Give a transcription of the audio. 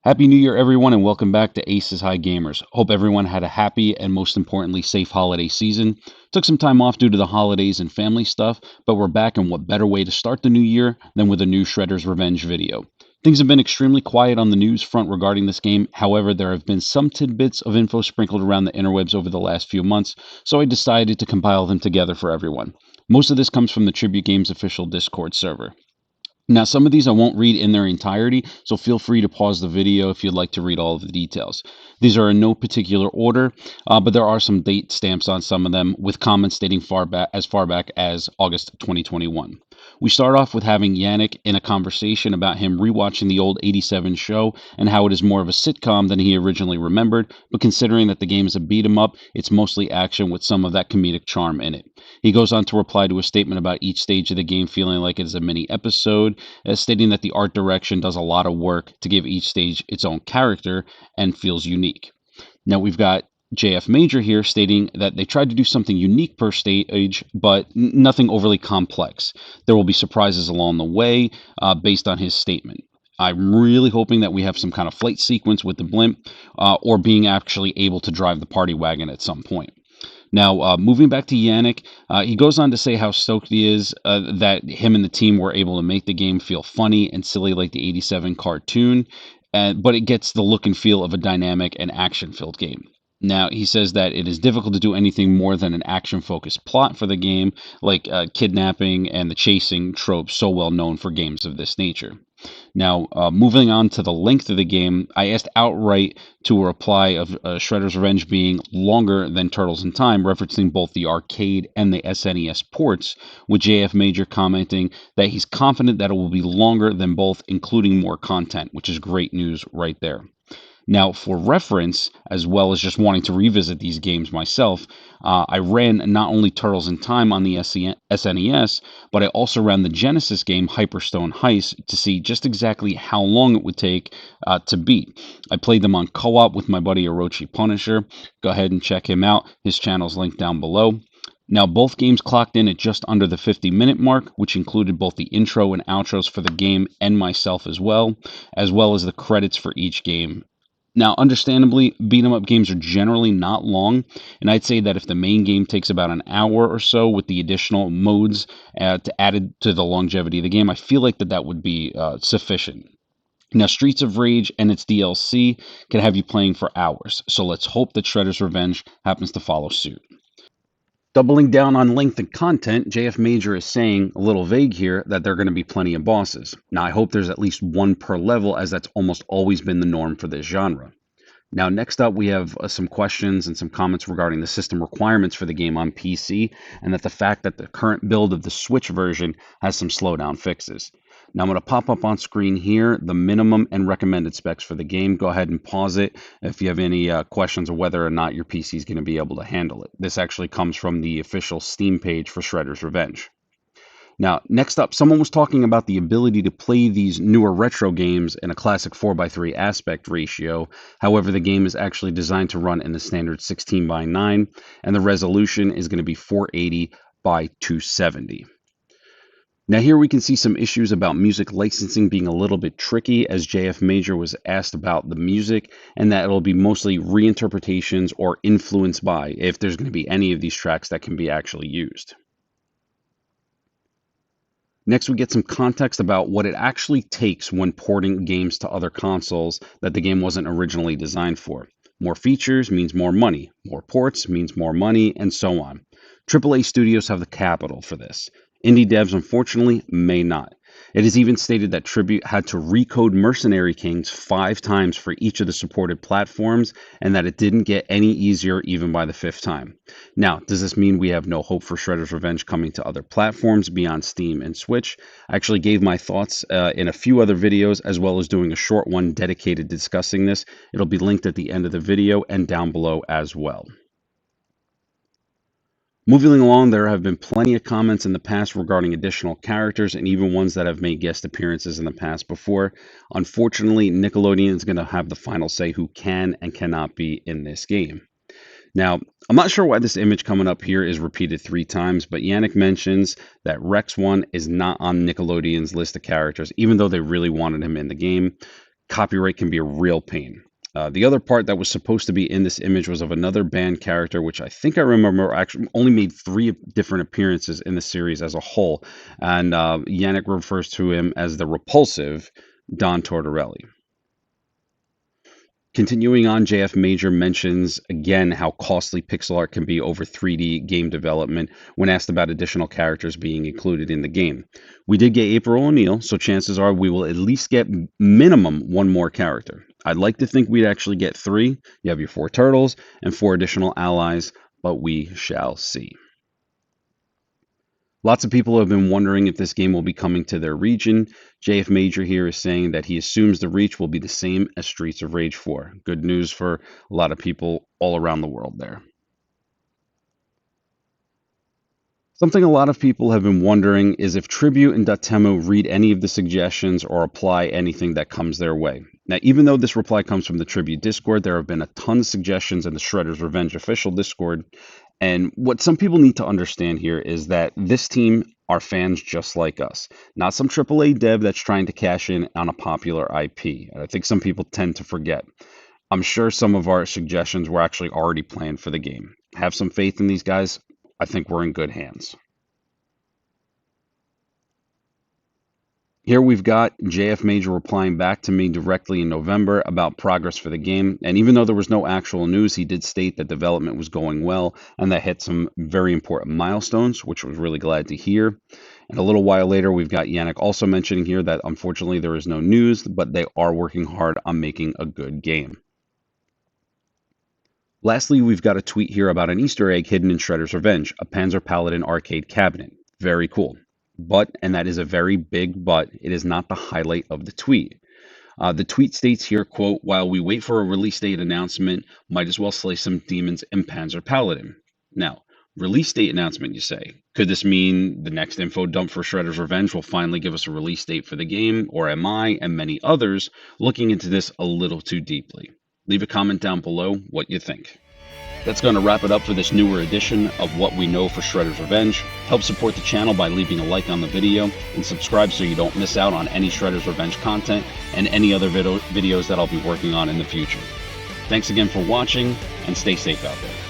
Happy New Year, everyone, and welcome back to Aces High Gamers. Hope everyone had a happy and most importantly, safe holiday season. Took some time off due to the holidays and family stuff, but we're back, and what better way to start the new year than with a new Shredder's Revenge video. Things have been extremely quiet on the news front regarding this game. However, there have been some tidbits of info sprinkled around the interwebs over the last few months, so I decided to compile them together for everyone. Most of this comes from the Tribute Games official Discord server. Now, some of these I won't read in their entirety, so feel free to pause the video if you'd like to read all of the details. These are in no particular order, but there are some date stamps on some of them, with comments dating far back as August 2021. We start off with having Yannick in a conversation about him rewatching the old '87 show and how it is more of a sitcom than he originally remembered, but considering that the game is a beat 'em up, it's mostly action with some of that comedic charm in it. He goes on to reply to a statement about each stage of the game feeling like it is a mini episode, stating that the art direction does a lot of work to give each stage its own character and feels unique. Now we've got JF Major here stating that they tried to do something unique per stage, but nothing overly complex. There will be surprises along the way based on his statement. I'm really hoping that we have some kind of flight sequence with the blimp or being actually able to drive the party wagon at some point. Now, moving back to Yannick, he goes on to say how stoked he is that him and the team were able to make the game feel funny and silly like the '87 cartoon, but it gets the look and feel of a dynamic and action-filled game. Now, he says that it is difficult to do anything more than an action-focused plot for the game, like kidnapping and the chasing tropes so well known for games of this nature. Now, moving on to the length of the game, I asked outright to a reply of Shredder's Revenge being longer than Turtles in Time, referencing both the arcade and the SNES ports, with JF Major commenting that he's confident that it will be longer than both, including more content, which is great news right there. Now, for reference, as well as just wanting to revisit these games myself, I ran not only Turtles in Time on the SNES, but I also ran the Genesis game Hyperstone Heist to see just exactly how long it would take to beat. I played them on co-op with my buddy Orochi Punisher. Go ahead and check him out. His channel's linked down below. Now, both games clocked in at just under the 50-minute mark, which included both the intro and outros for the game and myself as well as the credits for each game. Now, understandably, beat-em-up games are generally not long, and I'd say that if the main game takes about an hour or so with the additional modes added to the longevity of the game, I feel like that would be sufficient. Now, Streets of Rage and its DLC can have you playing for hours, so let's hope that Shredder's Revenge happens to follow suit. Doubling down on length and content, JF Major is saying, a little vague here, that there are going to be plenty of bosses. Now, I hope there's at least one per level, as that's almost always been the norm for this genre. Now, next up, we have some questions and some comments regarding the system requirements for the game on PC, and that the fact that the current build of the Switch version has some slowdown fixes. Now, I'm going to pop up on screen here the minimum and recommended specs for the game. Go ahead and pause it if you have any questions of whether or not your PC is going to be able to handle it. This actually comes from the official Steam page for Shredder's Revenge. Now, next up, someone was talking about the ability to play these newer retro games in a classic 4:3 aspect ratio. However, the game is actually designed to run in the standard 16:9, and the resolution is going to be 480 by 270. Now here we can see some issues about music licensing being a little bit tricky, as JF Major was asked about the music, and that it'll be mostly reinterpretations or influenced by, if there's going to be any of these tracks that can be actually used. Next, we get some context about what it actually takes when porting games to other consoles that the game wasn't originally designed for. More features means more money, more ports means more money, and so on. AAA studios have the capital for this. Indie devs, unfortunately, may not. It is even stated that Tribute had to recode Mercenary Kings 5 times for each of the supported platforms, and that it didn't get any easier even by the 5th time. Now, does this mean we have no hope for Shredder's Revenge coming to other platforms beyond Steam and Switch? I actually gave my thoughts in a few other videos, as well as doing a short one dedicated to discussing this. It'll be linked at the end of the video and down below as well. Moving along, there have been plenty of comments in the past regarding additional characters and even ones that have made guest appearances in the past before. Unfortunately, Nickelodeon is going to have the final say who can and cannot be in this game. Now, I'm not sure why this image coming up here is repeated 3 times, but Yannick mentions that Rex 1 is not on Nickelodeon's list of characters, even though they really wanted him in the game. copyright can be a real pain. The other part that was supposed to be in this image was of another band character, which I think I remember actually only made 3 different appearances in the series as a whole. And Yannick refers to him as the repulsive Don Tortorelli. Continuing on, JF Major mentions again how costly pixel art can be over 3D game development when asked about additional characters being included in the game. We did get April O'Neil, so chances are we will at least get minimum 1 more character. I'd like to think we'd actually get 3. You have your 4 turtles and 4 additional allies, but we shall see. Lots of people have been wondering if this game will be coming to their region. JF Major here is saying that he assumes the reach will be the same as Streets of Rage 4. Good news for a lot of people all around the world there. Something a lot of people have been wondering is if Tribute and Dotemu read any of the suggestions or apply anything that comes their way. Now, even though this reply comes from the Tribute Discord, there have been a ton of suggestions in the Shredder's Revenge official Discord. And what some people need to understand here is that this team are fans just like us, not some AAA dev that's trying to cash in on a popular IP. And I think some people tend to forget. I'm sure some of our suggestions were actually already planned for the game. Have some faith in these guys. I think we're in good hands. Here we've got JF Major replying back to me directly in November about progress for the game, and even though there was no actual news, he did state that development was going well and that hit some very important milestones, which I was really glad to hear. And a little while later, we've got Yannick also mentioning here that unfortunately there is no news, but they are working hard on making a good game. Lastly, we've got a tweet here about an Easter egg hidden in Shredder's Revenge, a Panzer Paladin arcade cabinet. Very cool. But, and that is a very big but, it is not the highlight of the tweet. The tweet states here, quote, "While we wait for a release date announcement, might as well slay some demons in Panzer Paladin." Now, release date announcement, you say. Could this mean the next info dump for Shredder's Revenge will finally give us a release date for the game? Or am I, and many others, looking into this a little too deeply? Leave a comment down below what you think. That's going to wrap it up for this newer edition of What We Know for Shredder's Revenge. Help support the channel by leaving a like on the video and subscribe so you don't miss out on any Shredder's Revenge content and any other videos that I'll be working on in the future. Thanks again for watching, and stay safe out there.